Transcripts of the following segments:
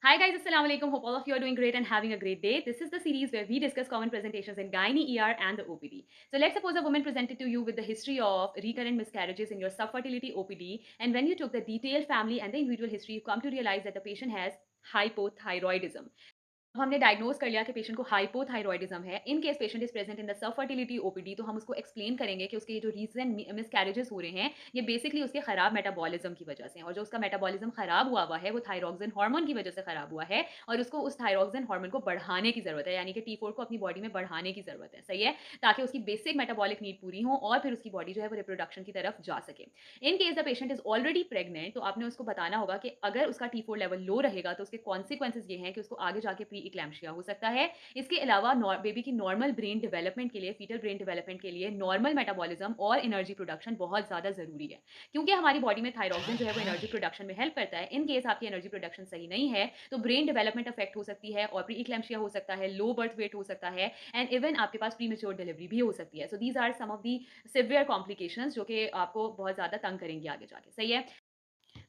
Hi guys, Assalamu alaikum. Hope all of you are doing great and having a great day. This is the series where we discuss common presentations in gynae, ER and the OPD. So let's suppose a woman presented to you with the history of recurrent miscarriages in your subfertility OPD, and when you took the detailed family and the individual history, you come to realize that the patient has hypothyroidism. हमने diagnose कर लिया कि patient को hypothyroidism है। In case patient is present in the subfertility OPD, तो हम उसको explain करेंगे कि उसके ये जो रीजन मिसकैरेजेस हो रहे हैं, ये बेसिकली उसके खराब मेटाबॉलिज्म की वजह से हैं, और जो उसका मेटाबॉलिज्म खराब हुआ है वो थायरॉक्सिन हार्मोन की वजह से खराब हुआ है, और उसको उस थायरॉक्सिन हार्मोन को बढ़ाने की जरूरत है, यानी कि T4 को अपनी बॉडी में बढ़ाने की जरूरत है। सही है, ताकि उसकी बेसिक मेटाबॉलिक नीड पूरी हो और फिर उसकी बॉडी जो है वो रिप्रोडक्शन की तरफ जा सके। In case the patient is already pregnant, तो आपने उसको बताना होगा कि अगर उसका T4 लेवल लो रहेगा तो उसके कॉन्सिक्वेंसेज ये हैं कि उसको आगे जाके प्री इक्लैम्शिया हो सकता है। इसके अलावा बेबी की नॉर्मल ब्रेन डेवलपमेंट के लिए, फीटल ब्रेन डेवलपमेंट के लिए नॉर्मल मेटाबॉलिज्म और एनर्जी प्रोडक्शन बहुत ज़्यादा ज़रूरी है, क्योंकि हमारी बॉडी में थायरॉक्सिन जो है वो एनर्जी प्रोडक्शन में हेल्प करता है। इन केस आपकी एनर्जी प्रोडक्शन सही नहीं है तो ब्रेन डेवलपमेंट अफेक्ट हो सकती है और प्री इक्लैम्शिया हो सकता है, लो बर्थ वेट हो सकता है, एंड इवन आपके पास प्री मेच्योर डिलीवरी भी हो सकती है। So these are some of the severe complications जो कि आपको बहुत ज़्यादा तंग करेंगी आगे जाके। सही है,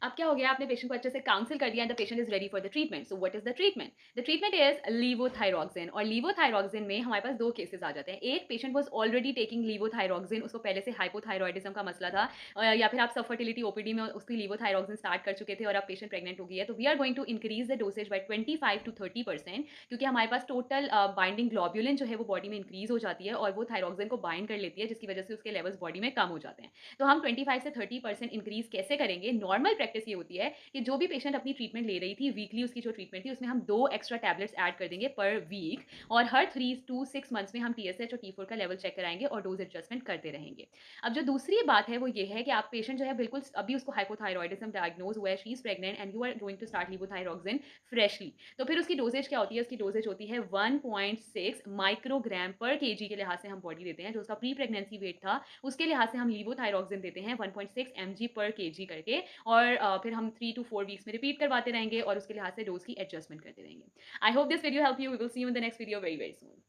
अब क्या हो गया, आपने पेशेंट को अच्छे से काउंसिल कर दिया and the patient is ready for the treatment. So what is the treatment? The treatment is levothyroxine, और लीवोथायरॉक्सिन में हमारे पास दो केसेस आ जाते हैं। एक पेशेंट वाज ऑलरेडी टेकिंग लीवोथायरॉक्सिन, उसको पहले से हाइपोथायरॉयडिज्म का मसला था, या फिर आप सब फर्टिलिटी ओपीडी में उसकी लीवोथायरॉक्सिन स्टार्ट कर चुके थे और अब पेशेंट प्रेग्नेंट हो गई है, तो we are going to increase the dosage by 25 to 30%, क्योंकि हमारे पास टोटल बाइंडिंग ग्लोब्यूलिन जो है वो बॉडी में इंक्रीज हो जाती है और वो थायरॉक्सिन को बाइंड कर लेती है, जिसकी वजह से उसके लेवल्स बॉडी में कम हो जाते हैं। तो हम 25 से 30% इंक्रीज कैसे करेंगे? नॉर्मल प्रैक्टिस ये होती है कि जो भी पेशेंट अपनी ट्रीटमेंट ले रही थी वीकली, उसकी जो ट्रीटमेंट थी उसमें हम 2 एक्स्ट्रा टैबलेट्स ऐड कर देंगे पर वीक, और हर 3 टू 6 मंथ्स में हम टीएसएच और T4 का लेवल चेक कराएंगे और डोज एडजस्टमेंट करते रहेंगे। अब जो दूसरी बात है वो ये है कि आप पेशेंट जो है बिल्कुल अभी उसको हाइपोथायरॉयडिज्म डायग्नोज हुआ है, she is pregnant and you are going to start levothyroxine freshly, तो फिर उसकी डोजेज क्या होती है? उसकी डोजेज होती है 1.6 माइक्रोग्राम पर केजी के लिहाज से हम बॉडी देते हैं। जो उसका प्री प्रेगनेंसी वेट था उसके लिहाज से हम लीवोथायरॉक्सिन देते हैं 1.6 mg पर केजी करके, और फिर हम 3 to 4 वीक्स में रिपीट करवाते रहेंगे और उसके लिहाज से डोज की एडजस्टमेंट करते रहेंगे। I hope this video help you. We will see you in the next video very very soon.